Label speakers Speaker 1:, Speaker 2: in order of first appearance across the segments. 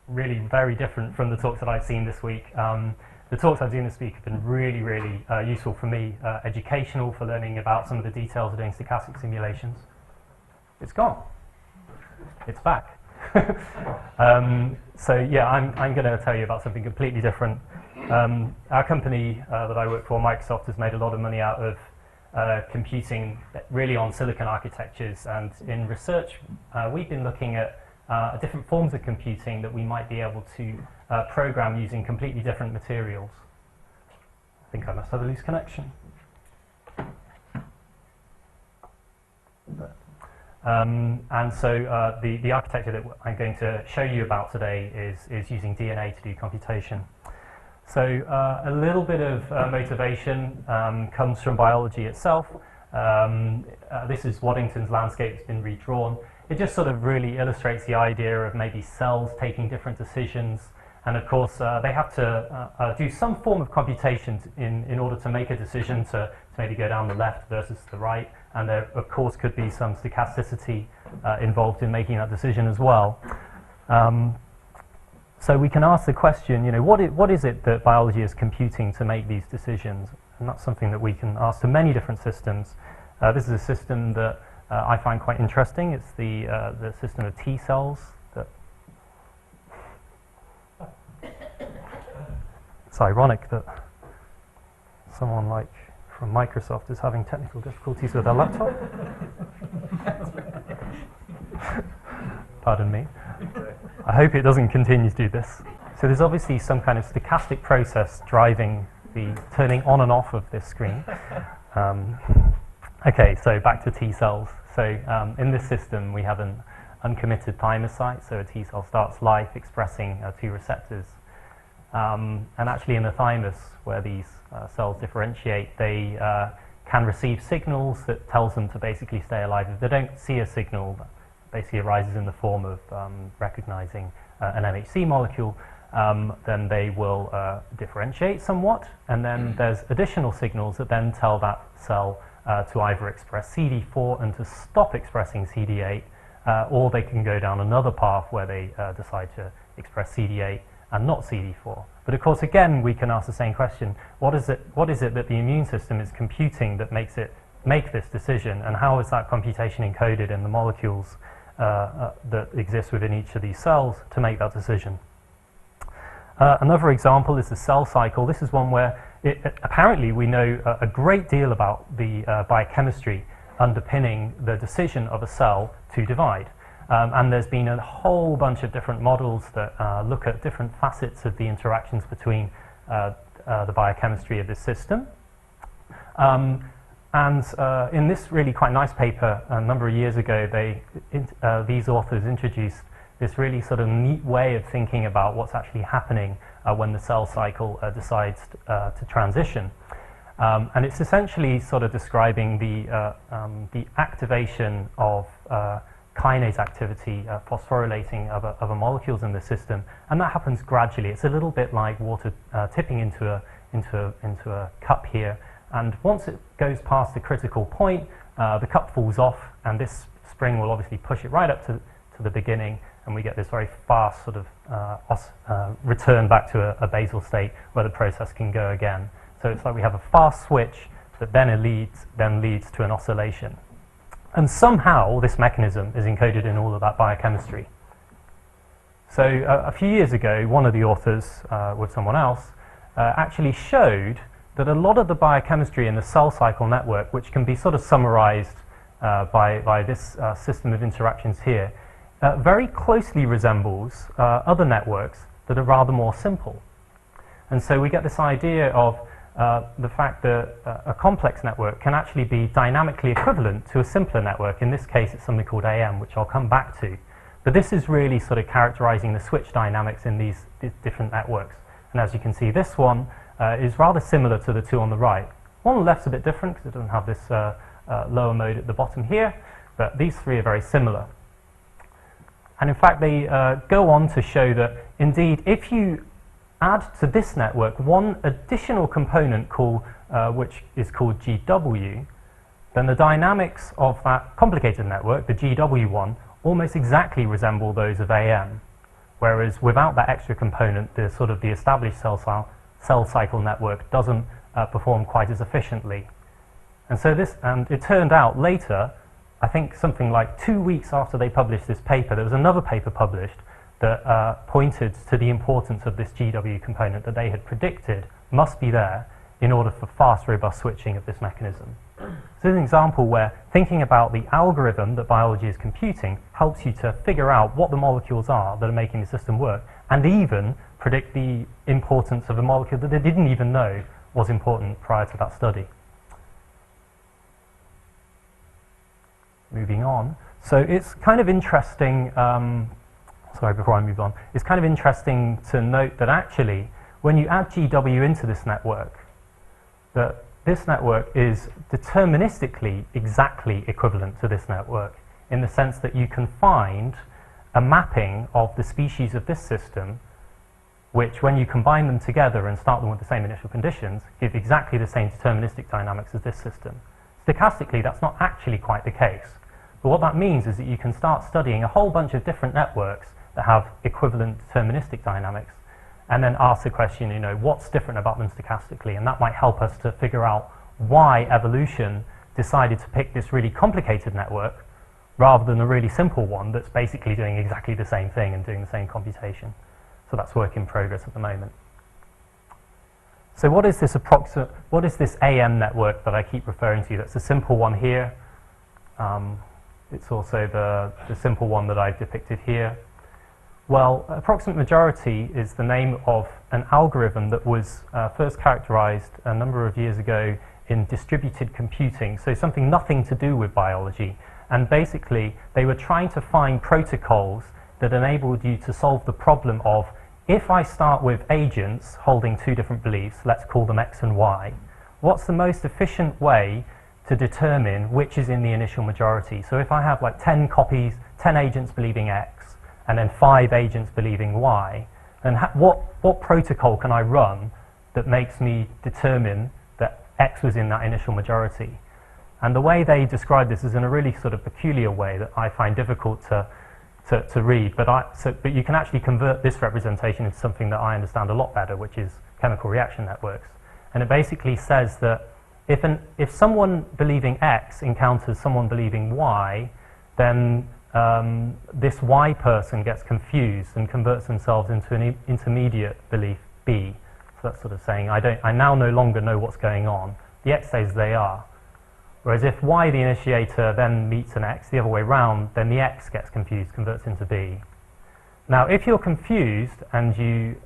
Speaker 1: really very different from the talks that I've seen this week. The talks I've seen this week have been really, really useful for me, educational for learning about some of the details of doing stochastic simulations. It's gone. It's back. So yeah, I'm going to tell you about something completely different. Our company that I work for, Microsoft, has made a lot of money out of computing really on silicon architectures, and in research we've been looking at different forms of computing that we might be able to program using completely different materials. I think I must have a loose connection. And so the architecture that I'm going to show you about today is using DNA to do computation. So a little bit of motivation comes from biology itself. This is Waddington's landscape that's been redrawn. It just sort of really illustrates the idea of maybe cells taking different decisions. And of course, they have to do some form of computation in order to make a decision to maybe go down the left versus the right. And there, of course, could be some stochasticity involved in making that decision as well. So we can ask the question, you know, what is it that biology is computing to make these decisions? And that's something that we can ask to many different systems. This is a system that I find quite interesting. It's the system of T cells. It's ironic that someone like from Microsoft is having technical difficulties with their laptop. Pardon me. I hope it doesn't continue to do this. So there's obviously some kind of stochastic process driving the turning on and off of this screen. Okay, so back to T cells. So in this system we have an uncommitted thymus site, so a T cell starts life expressing two receptors. And actually in the thymus, where these cells differentiate, they can receive signals that tells them to basically stay alive. If they don't see a signal that basically arises in the form of recognizing an MHC molecule, then they will differentiate somewhat, and then there's additional signals that then tell that cell to either express CD4 and to stop expressing CD8, or they can go down another path where they decide to express CD8 and not CD4. But of course, again, we can ask the same question: what is it that the immune system is computing that makes it make this decision, and how is that computation encoded in the molecules that exist within each of these cells to make that decision? Another example is the cell cycle. This is one where apparently we know a great deal about the biochemistry underpinning the decision of a cell to divide. And there's been a whole bunch of different models that look at different facets of the interactions between the biochemistry of this system. And in this really quite nice paper a number of years ago, these authors introduced this really sort of neat way of thinking about what's actually happening when the cell cycle decides to transition. And it's essentially sort of describing the activation of kinase activity, phosphorylating other molecules in the system, and that happens gradually. It's a little bit like water tipping into a cup here, and once it goes past a critical point, the cup falls off, and this spring will obviously push it right up to the beginning, and we get this very fast sort of return back to a basal state where the process can go again. So it's like we have a fast switch that then leads to an oscillation. And somehow this mechanism is encoded in all of that biochemistry. So a few years ago, one of the authors with someone else actually showed that a lot of the biochemistry in the cell cycle network, which can be sort of summarized by this system of interactions here, very closely resembles other networks that are rather more simple. And so we get this idea of the fact that a complex network can actually be dynamically equivalent to a simpler network. In this case, it's something called AM, which I'll come back to. But this is really sort of characterizing the switch dynamics in these different networks. And as you can see, this one is rather similar to the two on the right. One on the left's a bit different because it doesn't have this lower mode at the bottom here, but these three are very similar. And in fact, they go on to show that, indeed, if you add to this network one additional component which is called GW, then the dynamics of that complicated network, the GW one, almost exactly resemble those of AM. Whereas without that extra component, the sort of the established cell cycle network doesn't perform quite as efficiently. And so it turned out later, I think something like 2 weeks after they published this paper, there was another paper published that pointed to the importance of this GW component that they had predicted must be there in order for fast, robust switching of this mechanism. So this is an example where thinking about the algorithm that biology is computing helps you to figure out what the molecules are that are making the system work, and even predict the importance of a molecule that they didn't even know was important prior to that study. Moving on. So it's kind of interesting, sorry, before I move on, it's kind of interesting to note that actually when you add GW into this network, that this network is deterministically exactly equivalent to this network in the sense that you can find a mapping of the species of this system which, when you combine them together and start them with the same initial conditions, give exactly the same deterministic dynamics as this system. Stochastically, that's not actually quite the case. But what that means is that you can start studying a whole bunch of different networks that have equivalent deterministic dynamics and then ask the question, you know, what's different about them stochastically? And that might help us to figure out why evolution decided to pick this really complicated network rather than a really simple one that's basically doing exactly the same thing and doing the same computation. So that's work in progress at the moment. So what is this AM network that I keep referring to? That's a simple one here. It's also the simple one that I've depicted here. Well, approximate majority is the name of an algorithm that was first characterized a number of years ago in distributed computing, so something nothing to do with biology. And basically, they were trying to find protocols that enabled you to solve the problem of, if I start with agents holding two different beliefs, let's call them X and Y, what's the most efficient way to determine which is in the initial majority? So if I have like 10 copies, 10 agents believing X, and then 5 agents believing Y, then what protocol can I run that makes me determine that X was in that initial majority? And the way they describe this is in a really sort of peculiar way that I find difficult to read, but you can actually convert this representation into something that I understand a lot better, which is chemical reaction networks. And it basically says that if someone believing X encounters someone believing Y, then this Y person gets confused and converts themselves into an intermediate belief B. So that's sort of saying, I now no longer know what's going on. The X stays as they are. Whereas if Y, the initiator, then meets an X the other way round, then the X gets confused, converts into B. Now, if you're confused and you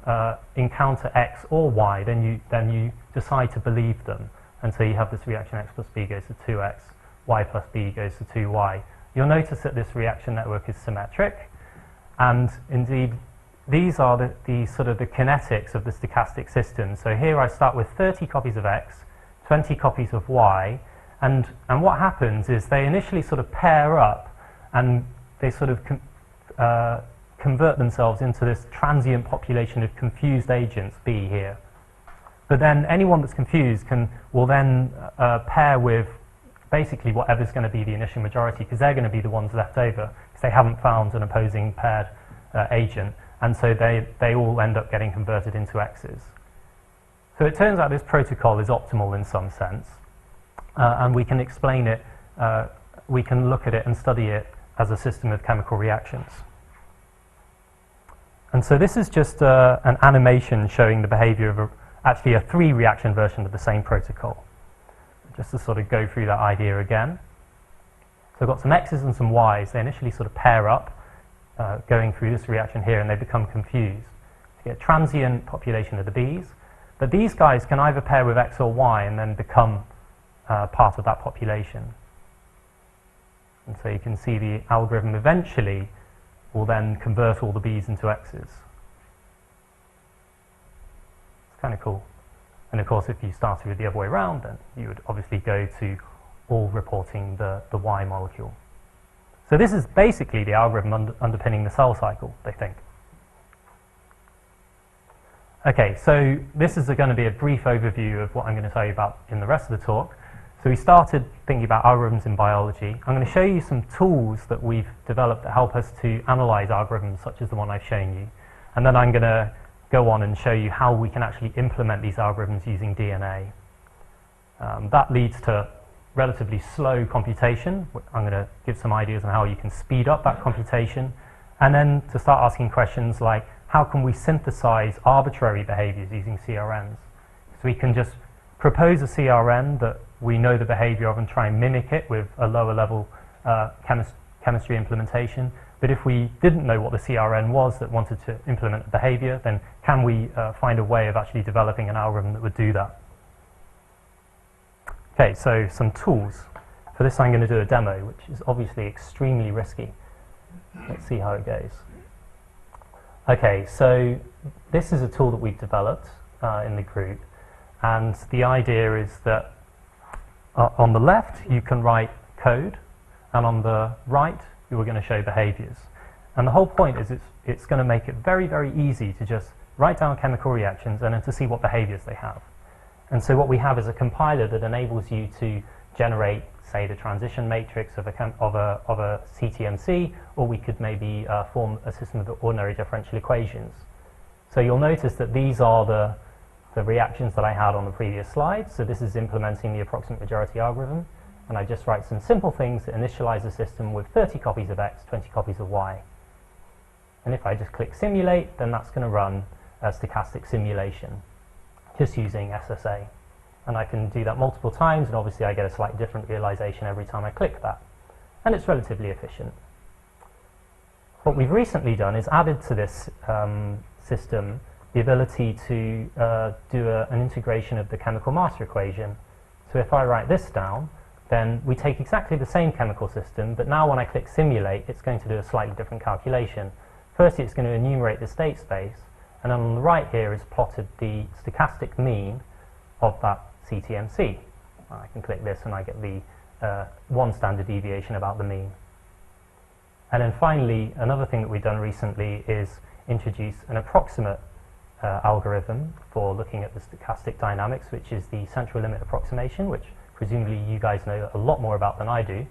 Speaker 1: encounter X or Y, then you decide to believe them. And so you have this reaction X plus B goes to 2X, Y plus B goes to 2Y. You'll notice that this reaction network is symmetric, and indeed these are the sort of the kinetics of the stochastic system. So here I start with 30 copies of X, 20 copies of Y, and what happens is they initially sort of pair up and they sort of convert themselves into this transient population of confused agents B here. But then anyone that's confused will then pair with basically whatever's going to be the initial majority, because they're going to be the ones left over, because they haven't found an opposing paired agent, and so they all end up getting converted into X's. So it turns out this protocol is optimal in some sense, and we can explain it, we can look at it and study it as a system of chemical reactions. And so this is just an animation showing the behavior of actually a 3-reaction version of the same protocol. Just to sort of go through that idea again. So I've got some X's and some Y's. They initially sort of pair up, going through this reaction here, and they become confused. So you get a transient population of the B's, but these guys can either pair with X or Y and then become part of that population. And so you can see the algorithm eventually will then convert all the B's into X's. It's kind of cool. And of course, if you started with the other way around, then you would obviously go to all reporting the Y molecule. So this is basically the algorithm underpinning the cell cycle, they think. Okay, so this is going to be a brief overview of what I'm going to tell you about in the rest of the talk. So we started thinking about algorithms in biology. I'm going to show you some tools that we've developed that help us to analyze algorithms such as the one I've shown you. And then I'm going to go on and show you how we can actually implement these algorithms using DNA. That leads to relatively slow computation. I'm going to give some ideas on how you can speed up that computation, and then to start asking questions like, how can we synthesize arbitrary behaviors using CRNs? So we can just propose a CRN that we know the behavior of and try and mimic it with a lower level chemistry implementation. But if we didn't know what the CRN was that wanted to implement a behavior, then can we find a way of actually developing an algorithm that would do that? Okay, so some tools. For this I'm going to do a demo, which is obviously extremely risky. Let's see how it goes. Okay, so this is a tool that we've developed in the group, and the idea is that on the left you can write code, and on the right we're going to show behaviors. And the whole point is it's going to make it very, very easy to just write down chemical reactions and then to see what behaviors they have. And so what we have is a compiler that enables you to generate, say, the transition matrix of a CTMC, or we could maybe form a system of ordinary differential equations. So you'll notice that these are the reactions that I had on the previous slide. So this is implementing the approximate majority algorithm, and I just write some simple things that initialize the system with 30 copies of X, 20 copies of Y. And if I just click simulate, then that's going to run a stochastic simulation, just using SSA. And I can do that multiple times, and obviously I get a slightly different realization every time I click that. And it's relatively efficient. What we've recently done is added to this system the ability to do an integration of the chemical master equation. So if I write this down, then we take exactly the same chemical system, but now when I click simulate, it's going to do a slightly different calculation. Firstly, it's going to enumerate the state space, and then on the right here is plotted the stochastic mean of that CTMC. I can click this and I get the one standard deviation about the mean. And then finally, another thing that we've done recently is introduce an approximate algorithm for looking at the stochastic dynamics, which is the central limit approximation, which presumably you guys know a lot more about than I do.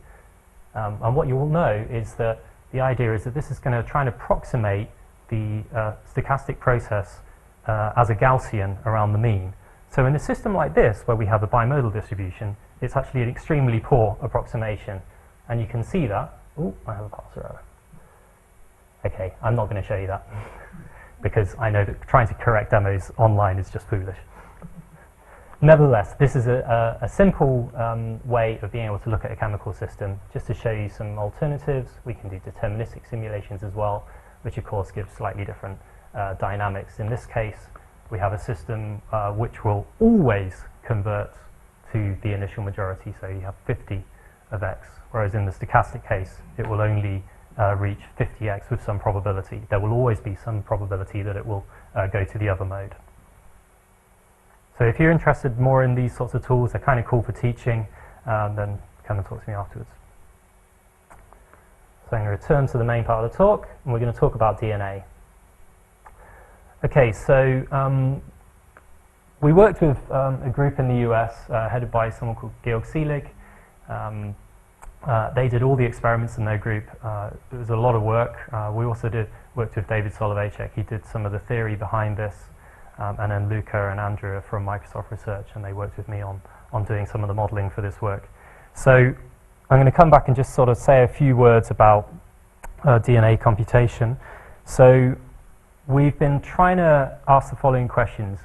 Speaker 1: And what you will know is that the idea is that this is going to try and approximate the stochastic process as a Gaussian around the mean. So in a system like this, where we have a bimodal distribution, it's actually an extremely poor approximation. And you can see that. Oh, I have a parser error. Okay, I'm not going to show you that because I know that trying to correct demos online is just foolish. Nevertheless, this is a simple way of being able to look at a chemical system. Just to show you some alternatives, we can do deterministic simulations as well, which of course gives slightly different dynamics. In this case, we have a system which will always convert to the initial majority, so you have 50 of X, whereas in the stochastic case, it will only reach 50X with some probability. There will always be some probability that it will go to the other mode. So if you're interested more in these sorts of tools, they're kind of cool for teaching, then come and talk to me afterwards. So I'm going to return to the main part of the talk, and we're going to talk about DNA. Okay, so we worked with a group in the US headed by someone called Georg Seelig. They did all the experiments in their group. It was a lot of work. We also worked with David Soloveichik. He did some of the theory behind this. And then Luca and Andrew are from Microsoft Research, and they worked with me on doing some of the modeling for this work. So I'm going to come back and just sort of say a few words about DNA computation. So we've been trying to ask the following questions.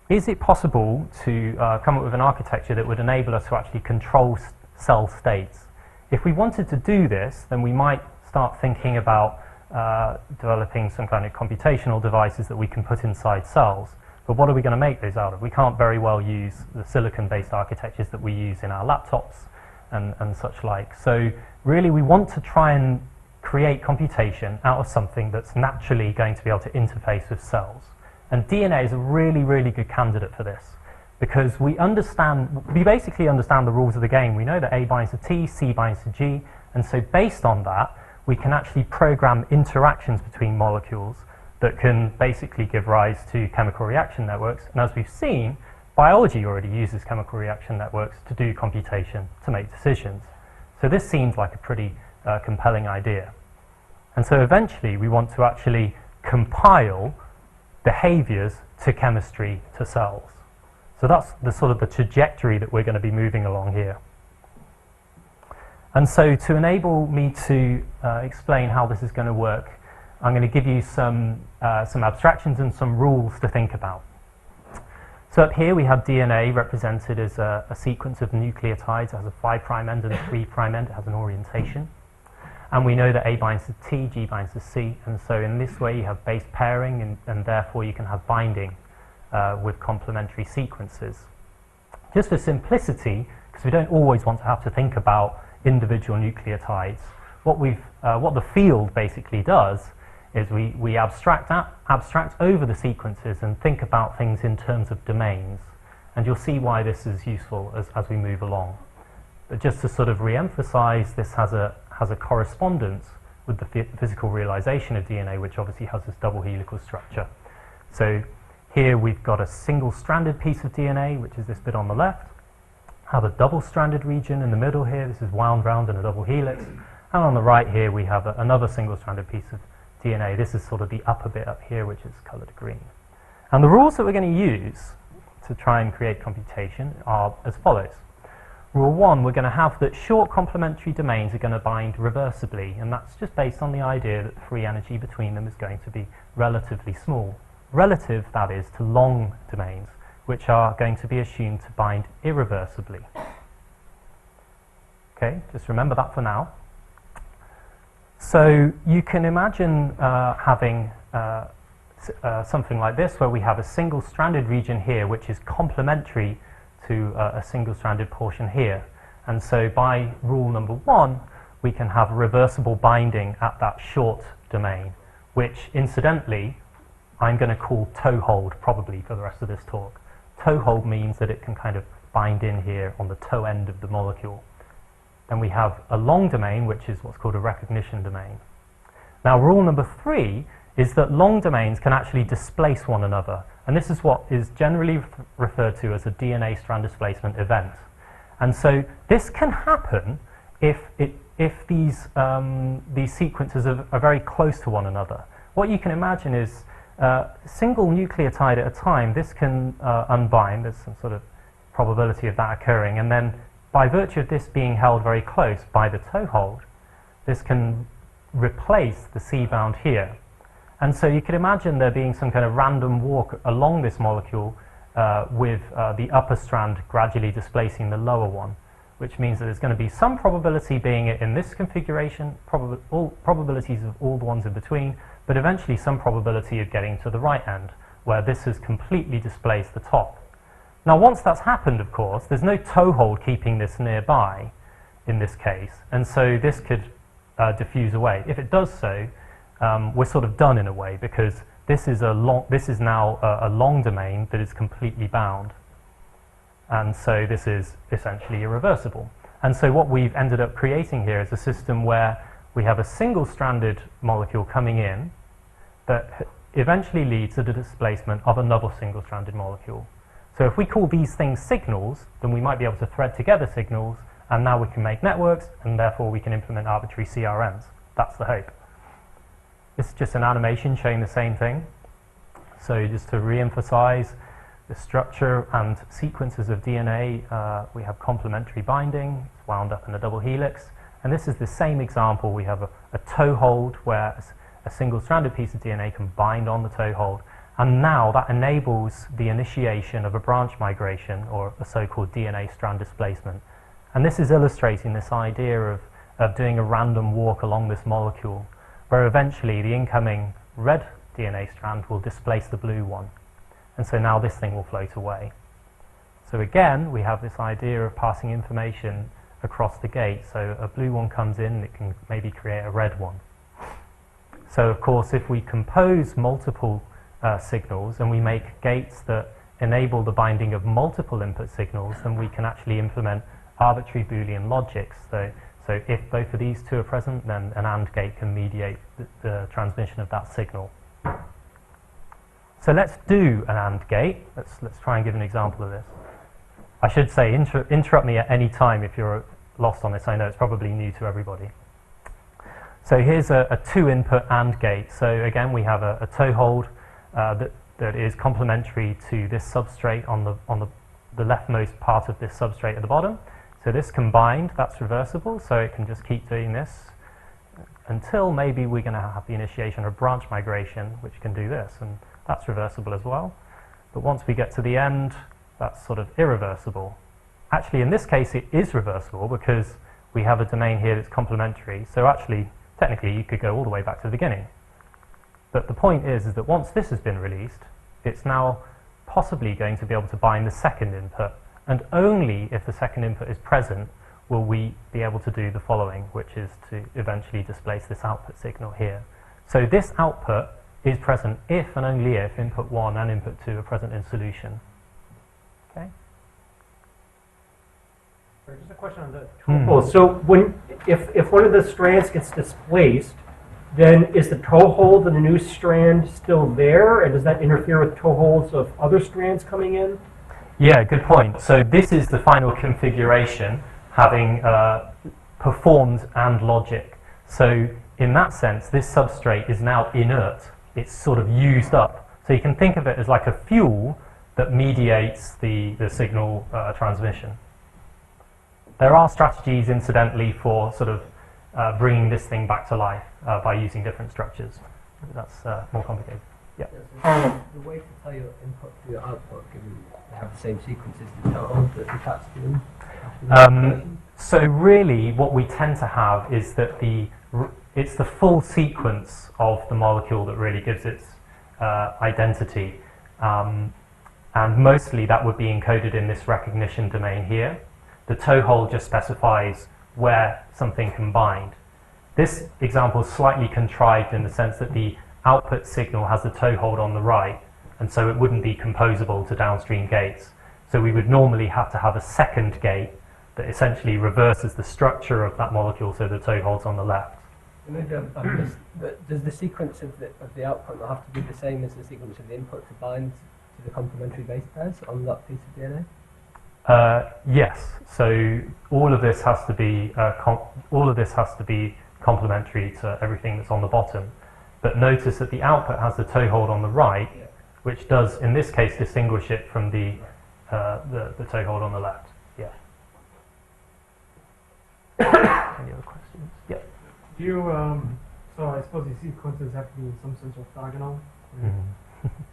Speaker 1: Is it possible to come up with an architecture that would enable us to actually control cell states? If we wanted to do this, then we might start thinking about developing some kind of computational devices that we can put inside cells. But what are we going to make those out of? We can't very well use the silicon-based architectures that we use in our laptops and such like. So really we want to try and create computation out of something that's naturally going to be able to interface with cells. And DNA is a really, really good candidate for this, because we basically understand the rules of the game. We know that A binds to T, C binds to G, and so based on that, we can actually program interactions between molecules that can basically give rise to chemical reaction networks. And as we've seen, biology already uses chemical reaction networks to do computation, to make decisions. So this seems like a pretty compelling idea. And so eventually we want to actually compile behaviors to chemistry to cells. So that's the sort of the trajectory that we're going to be moving along here. And so to enable me to explain how this is going to work, I'm going to give you some abstractions and some rules to think about. So up here we have DNA represented as a sequence of nucleotides. It has a 5' end and a 3' end. It has an orientation. And we know that A binds to T, G binds to C. And so in this way you have base pairing, and therefore you can have binding with complementary sequences. Just for simplicity, because we don't always want to have to think about individual nucleotides, what the field basically does is we abstract over the sequences and think about things in terms of domains. And you'll see why this is useful as we move along. But just to sort of re-emphasize, this has a correspondence with the physical realization of DNA, which obviously has this double helical structure. So here we've got a single-stranded piece of DNA, which is this bit on the left. Have a double-stranded region in the middle here. This is wound round in a double helix. And on the right here we have another single-stranded piece of DNA. This is sort of the upper bit up here, which is colored green. And the rules that we're going to use to try and create computation are as follows. Rule 1, we're going to have that short complementary domains are going to bind reversibly, and that's just based on the idea that the free energy between them is going to be relatively small. Relative, that is, to long domains, which are going to be assumed to bind irreversibly. Okay, just remember that for now. So you can imagine having something like this, where we have a single-stranded region here, which is complementary to a single-stranded portion here. And so by rule number 1, we can have reversible binding at that short domain, which incidentally, I'm going to call toehold probably for the rest of this talk. Toehold means that it can kind of bind in here on the toe end of the molecule. Then we have a long domain, which is what's called a recognition domain. Now, rule number 3 is that long domains can actually displace one another. And this is what is generally referred to as a DNA strand displacement event. And so this can happen if these sequences are very close to one another. What you can imagine is single nucleotide at a time, this can unbind. There's some sort of probability of that occurring. And then by virtue of this being held very close by the toehold, this can replace the C-bound here. And so you can imagine there being some kind of random walk along this molecule with the upper strand gradually displacing the lower one, which means that there's going to be some probability being it in this configuration, probabilities of all the ones in between, but eventually some probability of getting to the right end, where this has completely displaced the top. Now, once that's happened, of course, there's no toehold keeping this nearby in this case, and so this could diffuse away. If it does so, we're sort of done in a way, because this is now a long domain that is completely bound, and so this is essentially irreversible. And so what we've ended up creating here is a system where we have a single-stranded molecule coming in that eventually leads to the displacement of another single-stranded molecule. So if we call these things signals, then we might be able to thread together signals, and now we can make networks, and therefore we can implement arbitrary CRMs. That's the hope. This is just an animation showing the same thing. So just to re-emphasize the structure and sequences of DNA, we have complementary binding. It's wound up in a double helix. And this is the same example. We have a toehold where a single-stranded piece of DNA can bind on the toehold. And now that enables the initiation of a branch migration, or a so-called DNA strand displacement. And this is illustrating this idea of doing a random walk along this molecule, where eventually the incoming red DNA strand will displace the blue one. And so now this thing will float away. So again, we have this idea of passing information across the gate. So a blue one comes in, it can maybe create a red one. So of course, if we compose multiple signals and we make gates that enable the binding of multiple input signals, then we can actually implement arbitrary Boolean logics. So if both of these two are present, then an AND gate can mediate the transmission of that signal. So let's do an AND gate. Let's try and give an example of this. I should say, interrupt me at any time if you're lost on this. I know it's probably new to everybody. So here's a two-input AND gate. So again, we have a toehold that is complementary to this substrate on the leftmost part of this substrate at the bottom. So this combined, that's reversible, so it can just keep doing this until maybe we're going to have the initiation of branch migration, which can do this, and that's reversible as well. But once we get to the end, that's sort of irreversible. Actually, in this case, it is reversible because we have a domain here that's complementary. So actually, technically, you could go all the way back to the beginning. But the point is that once this has been released, it's now possibly going to be able to bind the second input. And only if the second input is present will we be able to do the following, which is to eventually displace this output signal here. So this output is present if and only if input 1 and input 2 are present in solution. Okay?
Speaker 2: Just a question on the toehold. So if one of the strands gets displaced, then is the toehold in the new strand still there? And does that interfere with toeholds of other strands coming in?
Speaker 1: Yeah, good point. So this is the final configuration having performed AND logic. So in that sense, this substrate is now inert. It's sort of used up. So you can think of it as like a fuel that mediates the signal transmission. There are strategies, incidentally, for sort of bringing this thing back to life by using different structures. That's more complicated. Yeah.
Speaker 3: The way to tell your input to your output, given they have the same sequences, the toehold that's attached to them?
Speaker 1: So really, what we tend to have is that it's the full sequence of the molecule that really gives its identity. And mostly that would be encoded in this recognition domain here. The toehold just specifies where something can bind. This example is slightly contrived in the sense that the output signal has the toehold on the right, and so it wouldn't be composable to downstream gates. So we would normally have to have a second gate that essentially reverses the structure of that molecule so the toehold's on the left.
Speaker 3: Does the sequence of the output not have to be the same as the sequence of the input to bind to the complementary base pairs on that piece of DNA?
Speaker 1: Yes. So all of this has to be complementary to everything that's on the bottom. But notice that the output has the toehold on the right, which does, in this case, distinguish it from the toehold on the left. Yeah. Any other questions? Yeah.
Speaker 4: Do you, so I suppose these sequences have to be in some sense orthogonal.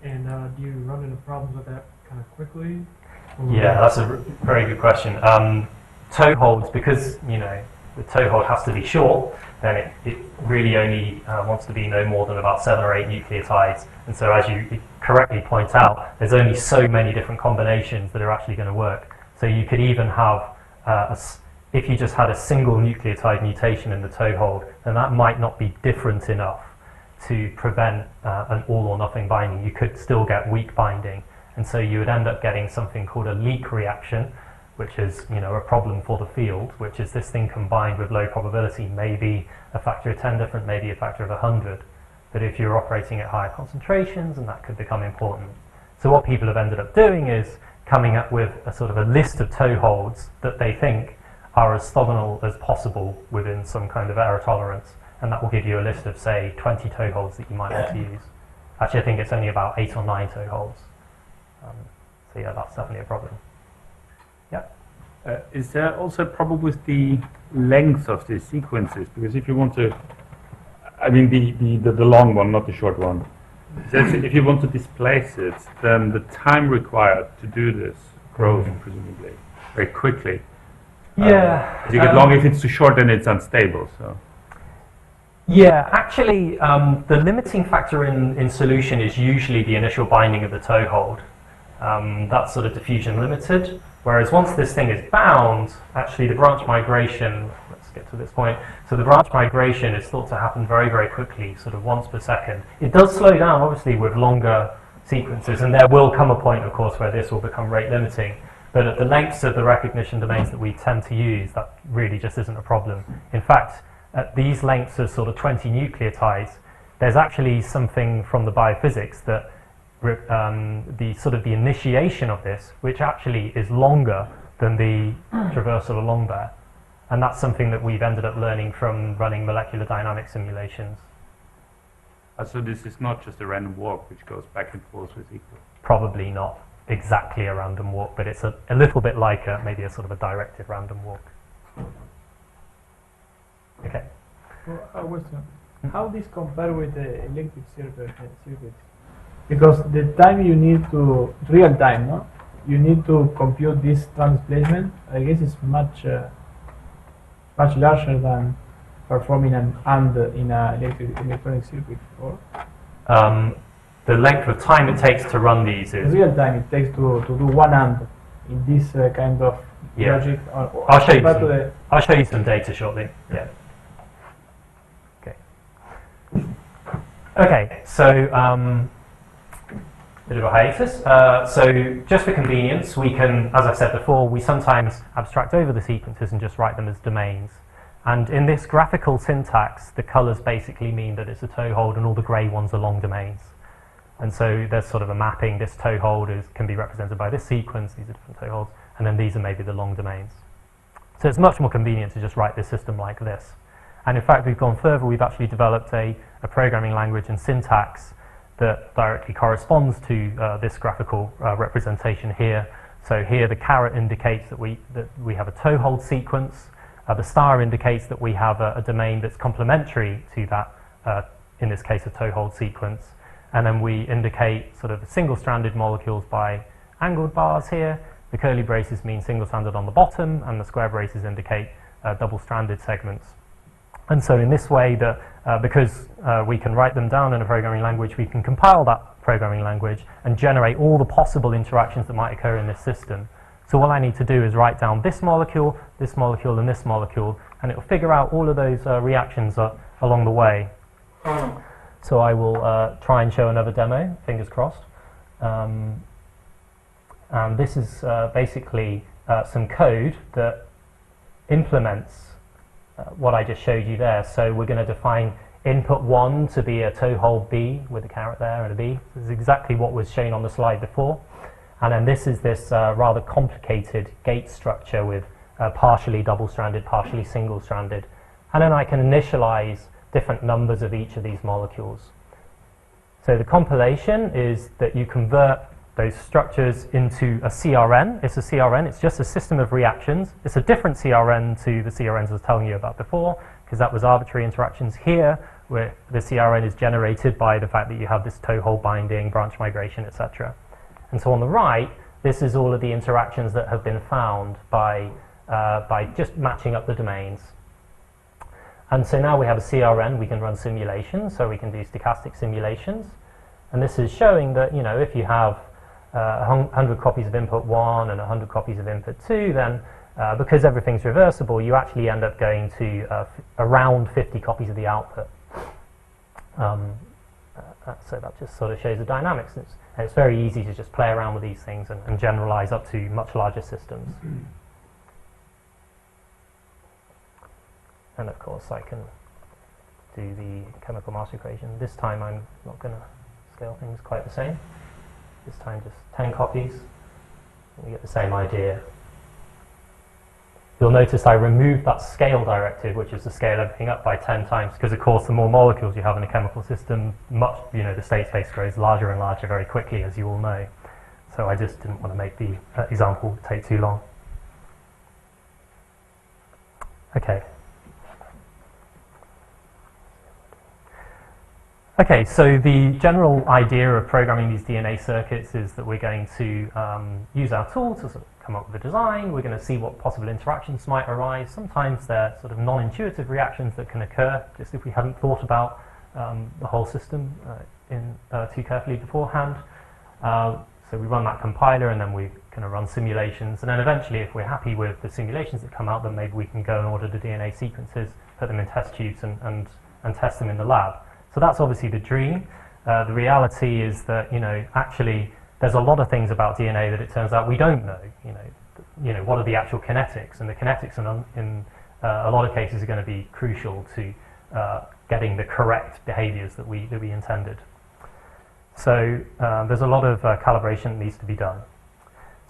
Speaker 4: And do you run into problems with that kind of quickly?
Speaker 1: Yeah, that's a very good question. Toeholds, because the toehold has to be short, then it really only wants to be no more than about 7 or 8 nucleotides. And so, as you correctly point out, there's only so many different combinations that are actually going to work. So you could even have, if you just had a single nucleotide mutation in the toehold, then that might not be different enough to prevent an all or nothing binding. You could still get weak binding. And so you would end up getting something called a leak reaction, which is a problem for the field, which is this thing combined with low probability, maybe a factor of 10 different, maybe a factor of 100. But if you're operating at higher concentrations, and that could become important. So what people have ended up doing is coming up with a sort of a list of toeholds that they think are as orthogonal as possible within some kind of error tolerance. And that will give you a list of, say, 20 toeholds that you might want to use. Actually, I think it's only about 8 or 9 toeholds. So yeah, that's definitely a problem. Yeah.
Speaker 5: Is there also a problem with the length of the sequences? Because if you want to, I mean the long one, not the short one. If you want to displace it, then the time required to do this grows presumably very quickly.
Speaker 1: Yeah.
Speaker 5: If you get long, if it's too short, then it's unstable. So.
Speaker 1: Yeah, actually, the limiting factor in solution is usually the initial binding of the toehold. That's sort of diffusion limited. Whereas once this thing is bound, actually the branch migration, let's get to this point, so the branch migration is thought to happen very, very quickly, sort of once per second. It does slow down, obviously, with longer sequences, and there will come a point, of course, where this will become rate limiting. But at the lengths of the recognition domains that we tend to use, that really just isn't a problem. In fact, at these lengths of sort of 20 nucleotides, there's actually something from the biophysics that the initiation of this, which actually is longer than the traversal along there, And that's something that we've ended up learning from running molecular dynamic simulations.
Speaker 5: So this is not just a random walk which goes back and forth with equal.
Speaker 1: Probably not exactly a random walk, but it's a little bit like maybe a sort of a directed random walk. Okay.
Speaker 4: Well, a question. How this compare with the electric circuits? Because the time you need to, real time, no? You need to compute this displacement, I guess it's much larger than performing an AND in an electronic circuit. Or
Speaker 1: The length of time it takes to run these
Speaker 4: the
Speaker 1: is...
Speaker 4: real time it takes to do one AND in this kind of
Speaker 1: Yeah.
Speaker 4: logic.
Speaker 1: I'll show you
Speaker 4: compared to
Speaker 1: some,
Speaker 4: the
Speaker 1: I'll show you some data shortly. Yeah. Okay. Okay, so bit of a hiatus. So just for convenience, we can, as I said before, we sometimes abstract over the sequences and just write them as domains. And in this graphical syntax, the colors basically mean that it's a toehold and all the gray ones are long domains. And so there's sort of a mapping. This toehold can be represented by this sequence. These are different toeholds. And then these are maybe the long domains. So it's much more convenient to just write this system like this. And in fact, we've gone further. We've actually developed a programming language and syntax that directly corresponds to this graphical representation here. So here the caret indicates that we have a toehold sequence. The star indicates that we have a domain that's complementary to that, in this case, a toehold sequence. And then we indicate sort of single-stranded molecules by angled bars here. The curly braces mean single-stranded on the bottom, and the square braces indicate double-stranded segments. And so in this way, because we can write them down in a programming language, we can compile that programming language and generate all the possible interactions that might occur in this system. So all I need to do is write down this molecule, and this molecule, and it will figure out all of those reactions along the way. So I will try and show another demo, fingers crossed. And this is basically some code that implements what I just showed you there. So we're going to define input 1 to be a toehold B with a caret there and a B. This is exactly what was shown on the slide before. And then this is this rather complicated gate structure with partially double-stranded, partially single-stranded. And then I can initialize different numbers of each of these molecules. So the compilation is that you convert those structures into a CRN. It's a CRN, it's just a system of reactions. It's a different CRN to the CRNs I was telling you about before, because that was arbitrary interactions. Here, where the CRN is generated by the fact that you have this toehold binding, branch migration, etc. And so on the right, this is all of the interactions that have been found by just matching up the domains. And so now we have a CRN, we can run simulations, so we can do stochastic simulations. And this is showing that, you know, if you have 100 copies of input 1 and 100 copies of input 2, then because everything's reversible, you actually end up going to around 50 copies of the output. So that just sort of shows the dynamics. And it's very easy to just play around with these things and generalize up to much larger systems. And of course I can do the chemical mass equation. This time I'm not going to scale things quite the same. This time just 10 copies. And we get the same idea. You'll notice I removed that scale directive, which is to scale everything up by 10 times, because of course the more molecules you have in a chemical system, the state space grows larger and larger very quickly, as you all know. So I just didn't want to make the example take too long. Okay. Okay, so the general idea of programming these DNA circuits is that we're going to use our tool to sort of come up with a design. We're going to see what possible interactions might arise. Sometimes they're sort of non-intuitive reactions that can occur just if we hadn't thought about the whole system too carefully beforehand. So we run that compiler and then we kind of run simulations. And then eventually, if we're happy with the simulations that come out, then maybe we can go and order the DNA sequences, put them in test tubes and test them in the lab. So that's obviously the dream. The reality is that, actually there's a lot of things about DNA that it turns out we don't know. What are the actual kinetics? And the kinetics in a lot of cases are going to be crucial to getting the correct behaviors that we intended. So there's a lot of calibration that needs to be done.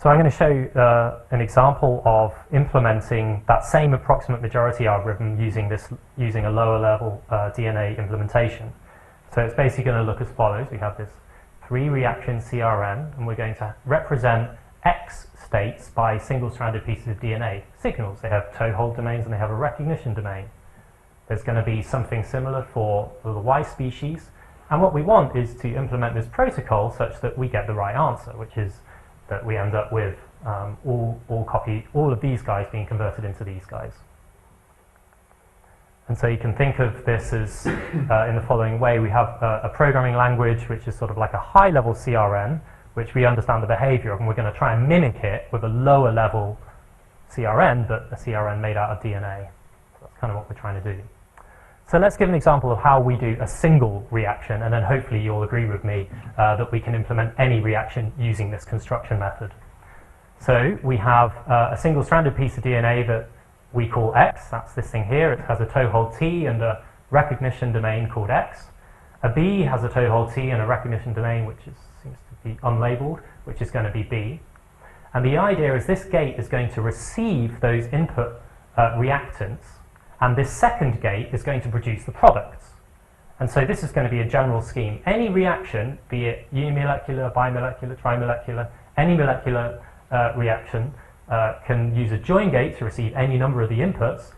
Speaker 1: So I'm going to show an example of implementing that same approximate majority algorithm using a lower level DNA implementation. So it's basically going to look as follows. We have this 3-reaction CRN, and we're going to represent X states by single-stranded pieces of DNA signals. They have toehold domains and they have a recognition domain. There's going to be something similar for the Y species, and what we want is to implement this protocol such that we get the right answer, which is that we end up with all of these guys being converted into these guys. And so you can think of this as in the following way. We have a programming language which is sort of like a high-level CRN, which we understand the behavior of, and we're going to try and mimic it with a lower level CRN, but a CRN made out of DNA. So that's kind of what we're trying to do. So let's give an example of how we do a single reaction, and then hopefully you'll agree with me that we can implement any reaction using this construction method. So we have a single-stranded piece of DNA that we call X. That's this thing here. It has a toehold T and a recognition domain called X. A B has a toehold T and a recognition domain which seems to be unlabeled, which is going to be B. And the idea is this gate is going to receive those input reactants, and this second gate is going to produce the products. And so this is going to be a general scheme. Any reaction, be it unimolecular, bimolecular, trimolecular, any molecular reaction can use a join gate to receive any number of the inputs,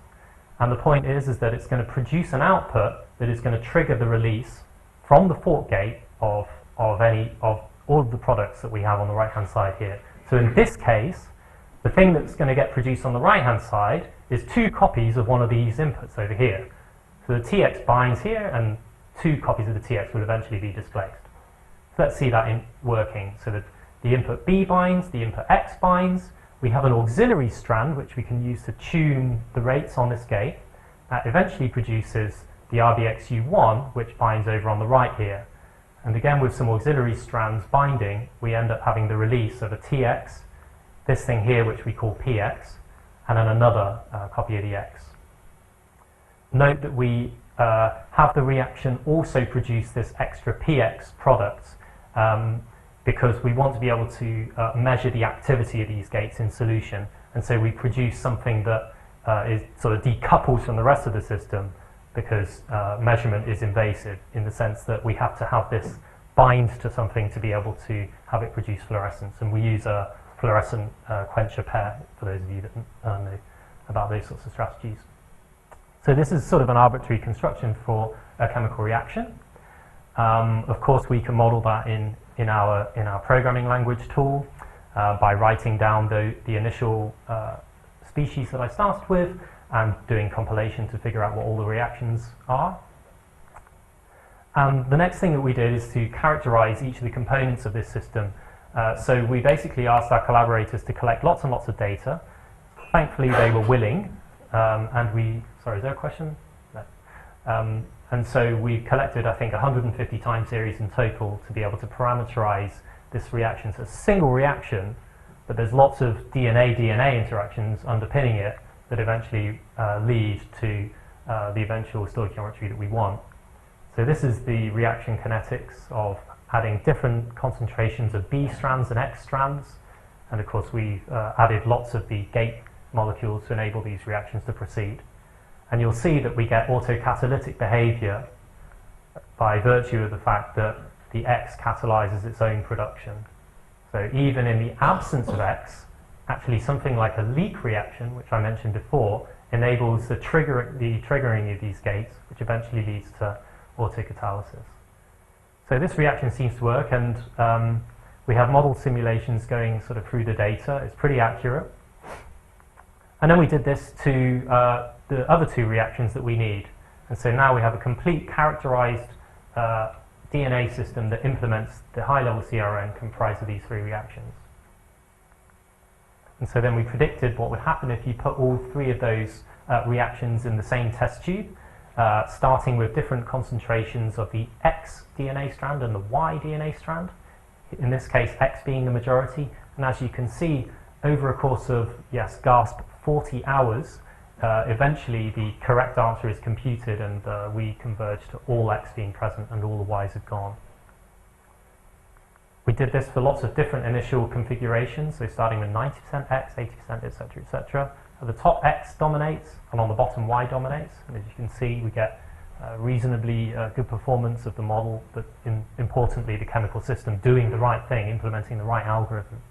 Speaker 1: and the point is that it's going to produce an output that is going to trigger the release from the fork gate of all of the products that we have on the right hand side here. So in this case, the thing that's going to get produced on the right hand side is 2 copies of one of these inputs over here. So the TX binds here, and 2 copies of the TX will eventually be displaced. So let's see that working. So that the input B binds, the input X binds. We have an auxiliary strand which we can use to tune the rates on this gate. That eventually produces the RBXU1, which binds over on the right here. And again, with some auxiliary strands binding, we end up having the release of a TX, this thing here which we call PX, and then another copy of the X. Note that we have the reaction also produce this extra PX product because we want to be able to measure the activity of these gates in solution, and so we produce something that is sort of decoupled from the rest of the system, because measurement is invasive in the sense that we have to have this bind to something to be able to have it produce fluorescence, and we use a fluorescent quencher pair, for those of you that know about those sorts of strategies. So this is sort of an arbitrary construction for a chemical reaction. Of course, we can model that in our programming language tool by writing down the initial species that I started with and doing compilation to figure out what all the reactions are. And the next thing that we did is to characterize each of the components of this system. So we basically asked our collaborators to collect lots and lots of data. Thankfully, they were willing, sorry, is there a question? No. And so we collected, I think, 150 time series in total to be able to parameterize this reaction. So it's a single reaction, but there's lots of DNA-DNA interactions underpinning it that eventually lead to the eventual stoichiometry that we want. So this is the reaction kinetics of adding different concentrations of B strands and X strands, and of course we've added lots of the gate molecules to enable these reactions to proceed. And you'll see that we get autocatalytic behavior by virtue of the fact that the X catalyzes its own production. So even in the absence of X, actually something like a leak reaction, which I mentioned before, enables the triggering of these gates, which eventually leads to autocatalysis. So this reaction seems to work, and we have model simulations going sort of through the data. It's pretty accurate. And then we did this to the other 2 reactions that we need. And so now we have a complete characterized DNA system that implements the high-level CRN comprised of these 3 reactions. And so then we predicted what would happen if you put all 3 of those reactions in the same test tube, starting with different concentrations of the X DNA strand and the Y DNA strand, in this case X being the majority. And as you can see, over a course of, yes, gasp, 40 hours, eventually the correct answer is computed, and we converge to all X being present and all the Y's have gone. We did this for lots of different initial configurations, so starting with 90% X, 80%, etc., etc. At the top, X dominates, and on the bottom, Y dominates. And as you can see, we get reasonably good performance of the model, but importantly, the chemical system doing the right thing, implementing the right algorithm.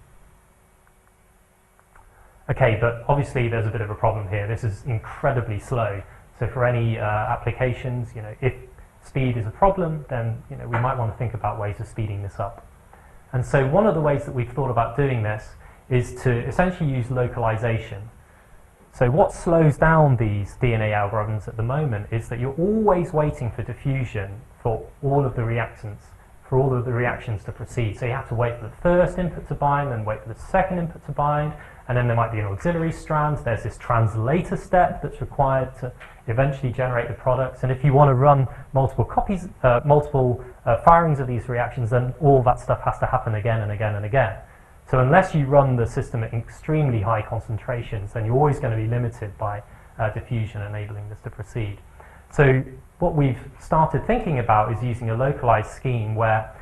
Speaker 1: Okay, but obviously there's a bit of a problem here. This is incredibly slow. So for any applications, if speed is a problem, then we might want to think about ways of speeding this up. And so one of the ways that we've thought about doing this is to essentially use localization. So what slows down these DNA algorithms at the moment is that you're always waiting for diffusion for all of the reactants, for all of the reactions to proceed. So you have to wait for the first input to bind, then wait for the second input to bind, and then there might be an auxiliary strand. There's this translator step that's required to eventually generate the products. And if you want to run multiple copies, multiple firings of these reactions, then all that stuff has to happen again and again and again. So unless you run the system at extremely high concentrations, then you're always going to be limited by diffusion enabling this to proceed. So what we've started thinking about is using a localized scheme where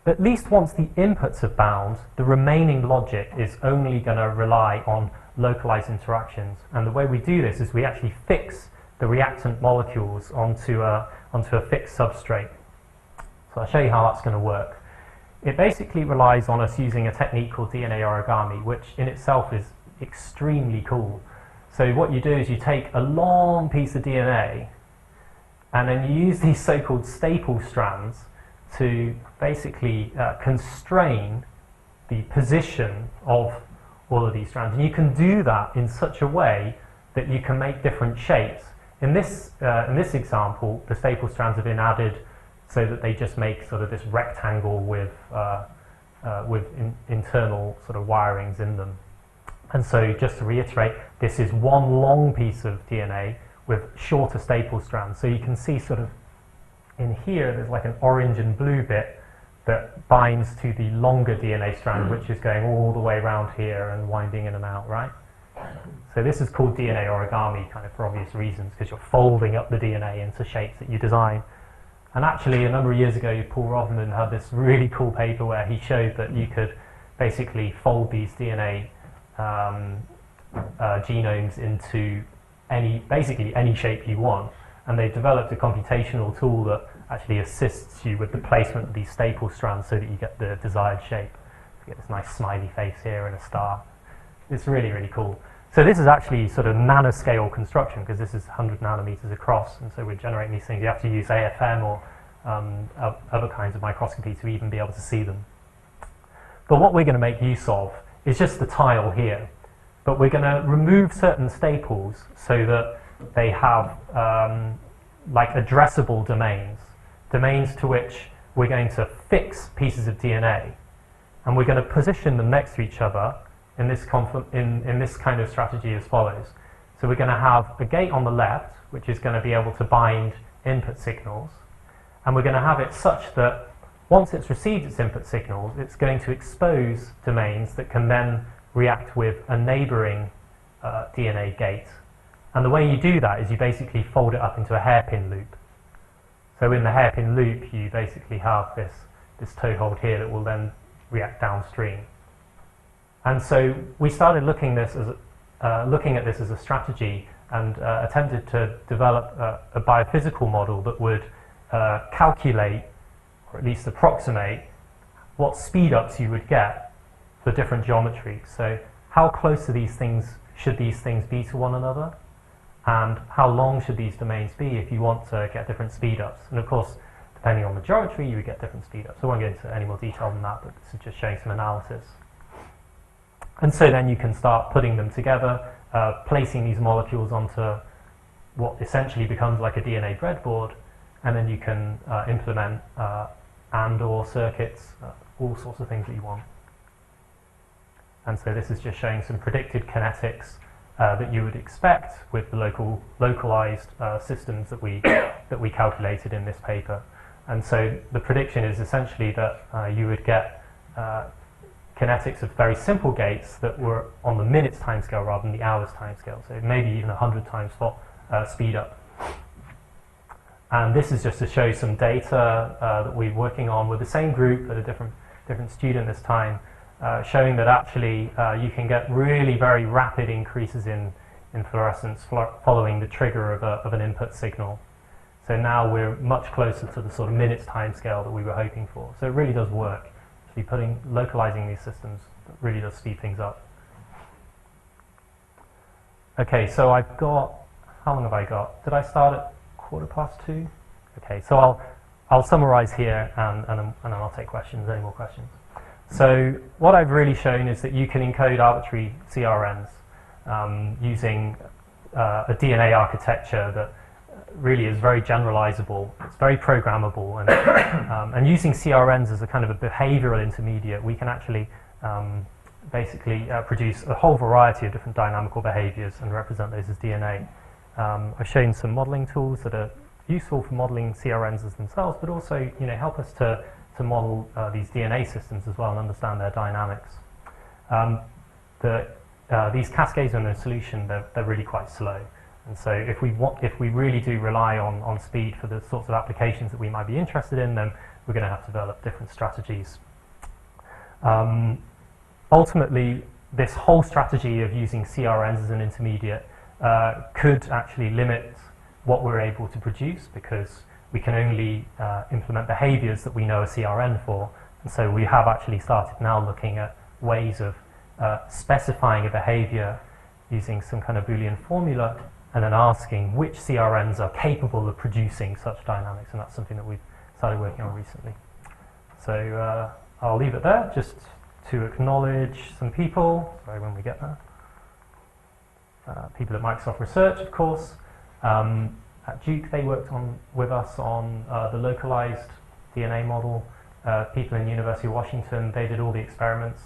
Speaker 1: at least once the inputs are bound, the remaining logic is only going to rely on localized interactions. And the way we do this is we actually fix the reactant molecules onto a fixed substrate. So I'll show you how that's going to work. It basically relies on us using a technique called DNA origami, which in itself is extremely cool. So what you do is you take a long piece of DNA and then you use these so-called staple strands to basically constrain the position of all of these strands. And you can do that in such a way that you can make different shapes. In this example, the staple strands have been added so that they just make sort of this rectangle with internal sort of wirings in them. And so just to reiterate, this is one long piece of DNA with shorter staple strands. So you can see sort of in here, there's like an orange and blue bit that binds to the longer DNA strand, which is going all the way around here and winding in and out, right? So this is called DNA origami, kind of for obvious reasons, because you're folding up the DNA into shapes that you design. And actually, a number of years ago, Paul Rothman had this really cool paper where he showed that you could basically fold these DNA genomes into basically any shape you want. And they developed a computational tool that actually assists you with the placement of these staple strands so that you get the desired shape. You get this nice smiley face here and a star. It's really, really cool. So this is actually sort of nanoscale construction because this is 100 nanometers across, and so we're generating these things. You have to use AFM or other kinds of microscopy to even be able to see them. But what we're going to make use of is just the tile here. But we're going to remove certain staples so that they have like addressable domains to which we're going to fix pieces of DNA, and we're going to position them next to each other in this kind of strategy as follows. So we're going to have a gate on the left, which is going to be able to bind input signals, and we're going to have it such that once it's received its input signals, it's going to expose domains that can then react with a neighboring DNA gate. And the way you do that is you basically fold it up into a hairpin loop. So in the hairpin loop, you basically have this toehold here that will then react downstream. And so we started looking at this as a strategy and attempted to develop a biophysical model that would calculate, or at least approximate, what speed-ups you would get for different geometries. So how close should these things be to one another? And how long should these domains be if you want to get different speed-ups? And of course, depending on the geometry, you would get different speed-ups. I won't go into any more detail than that, but this is just showing some analysis. And so then you can start putting them together, placing these molecules onto what essentially becomes like a DNA breadboard, and then you can implement and/or circuits, all sorts of things that you want. And so this is just showing some predicted kinetics that you would expect with the localized systems that we calculated in this paper. And so the prediction is essentially that you would get kinetics of very simple gates that were on the minutes timescale rather than the hours timescale. So maybe even 100 times for speed up. And this is just to show some data that we're working on with the same group at a different different student this time, showing that actually you can get really very rapid increases in fluorescence following the trigger of an input signal. So now we're much closer to the sort of minutes time scale that we were hoping for. So it really does work. Actually localizing these systems really does speed things up. Okay, so I've got, how long have I got? Did I start at 2:15? Okay, so I'll summarize here and then I'll take questions, any more questions. So what I've really shown is that you can encode arbitrary CRNs using a DNA architecture that really is very generalizable, it's very programmable, and using CRNs as a kind of a behavioral intermediate, we can actually basically produce a whole variety of different dynamical behaviors and represent those as DNA. I've shown some modeling tools that are useful for modeling CRNs as themselves, but also help us to model these DNA systems as well and understand their dynamics. These cascades in the solution, they're really quite slow. And so if we really do rely on speed for the sorts of applications that we might be interested in, then we're going to have to develop different strategies. Ultimately, this whole strategy of using CRNs as an intermediate could actually limit what we're able to produce, because we can only implement behaviors that we know a CRN for. And so we have actually started now looking at ways of specifying a behavior using some kind of Boolean formula and then asking which CRNs are capable of producing such dynamics, and that's something that we've started working on recently. So I'll leave it there, just to acknowledge some people, sorry, when we get there. People at Microsoft Research, of course. At Duke, they worked with us on the localized DNA model. People in University of Washington, they did all the experiments.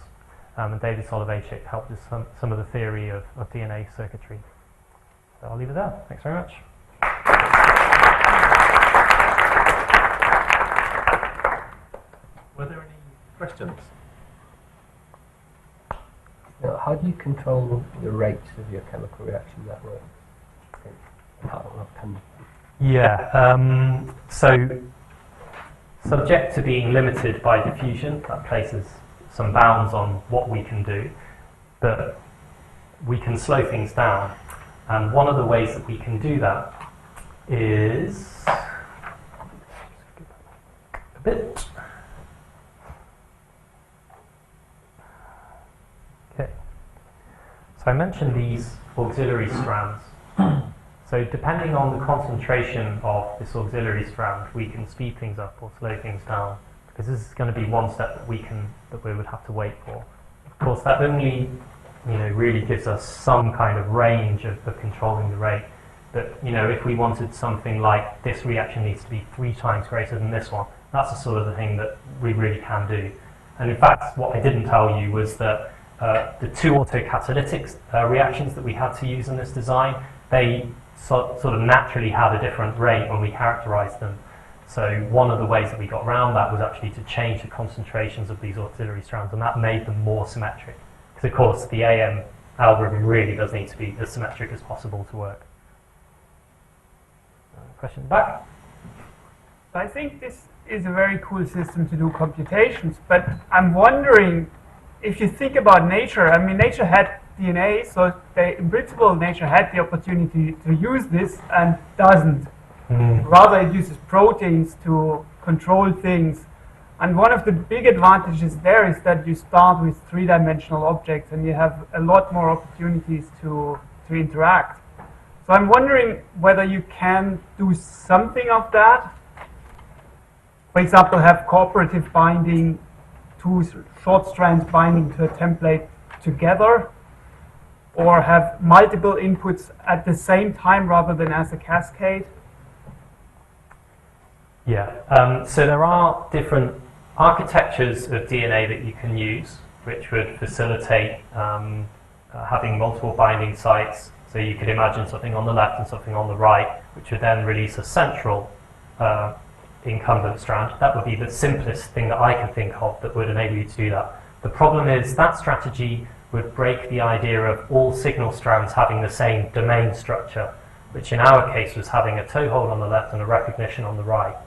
Speaker 1: And David Soloveichik helped with some of the theory of DNA circuitry. So I'll leave it there. Thanks very much.
Speaker 2: Were there any questions?
Speaker 3: Now, how do you control the rates of your chemical reaction network?
Speaker 1: Yeah, so subject to being limited by diffusion, that places some bounds on what we can do, but we can slow things down. And one of the ways that we can do that is a bit. Okay. So I mentioned these auxiliary strands. So depending on the concentration of this auxiliary strand, we can speed things up or slow things down, because this is going to be one step that we would have to wait for. Of course, that only really gives us some kind of range of controlling the rate. But if we wanted something like this reaction needs to be 3 times greater than this one, that's the sort of the thing that we really can do. And in fact, what I didn't tell you was that the 2 autocatalytic reactions that we had to use in this design, they sort of naturally had a different rate when we characterized them. So one of the ways that we got around that was actually to change the concentrations of these auxiliary strands, and that made them more symmetric. Because of course the AM algorithm really does need to be as symmetric as possible to work. Question back?
Speaker 6: I think this is a very cool system to do computations, but I'm wondering if you think about nature. I mean, nature had DNA, so in principle nature had the opportunity to use this and doesn't. Rather, it uses proteins to control things. And one of the big advantages there is that you start with 3-dimensional objects and you have a lot more opportunities to interact. So I'm wondering whether you can do something of that. For example, have cooperative binding, 2 short strands binding to a template together, or have multiple inputs at the same time rather than as a cascade.
Speaker 1: Yeah, so there are different architectures of DNA that you can use, which would facilitate having multiple binding sites. So you could imagine something on the left and something on the right, which would then release a central incumbent strand. That would be the simplest thing that I can think of that would enable you to do that. The problem is that strategy would break the idea of all signal strands having the same domain structure, which in our case was having a toehold on the left and a recognition on the right.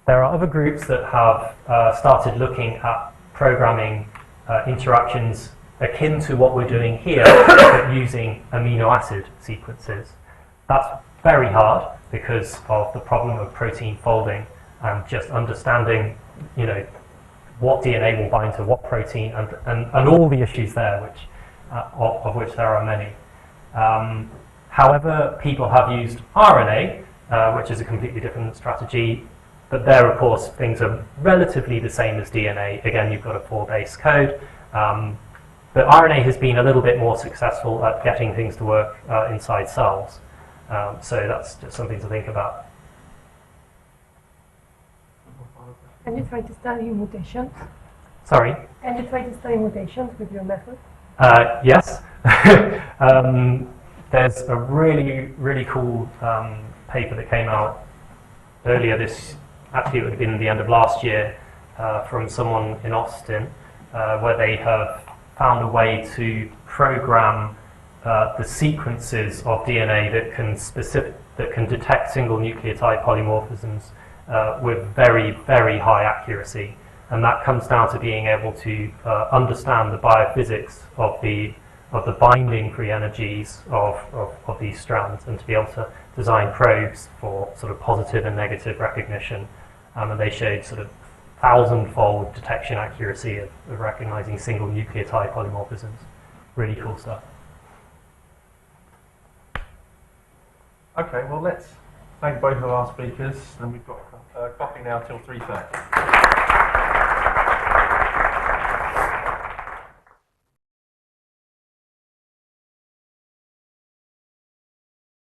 Speaker 1: There are other groups that have started looking at programming interactions akin to what we're doing here, but using amino acid sequences. That's very hard because of the problem of protein folding and just understanding, what DNA will bind to what protein and all the issues there, of which there are many. However, people have used RNA, which is a completely different strategy, but there, of course, things are relatively the same as DNA. Again, you've got a 4-base code. But RNA has been a little bit more successful at getting things to work inside cells. So that's just something to think about.
Speaker 7: Can you try to study mutations?
Speaker 1: Sorry?
Speaker 7: Can you try to study mutations with your method?
Speaker 1: Yes. There's a really, really cool paper that came out earlier actually it would have been the end of last year, from someone in Austin, where they have found a way to program the sequences of DNA that can detect single nucleotide polymorphisms with very, very high accuracy. And that comes down to being able to understand the biophysics of the binding free energies of these strands, and to be able to design probes for sort of positive and negative recognition. And they showed sort of 1,000-fold detection accuracy of recognizing single nucleotide polymorphisms. Really cool stuff.
Speaker 8: Okay, well, let's thank both of our speakers, and we've got coffee now till 3:30.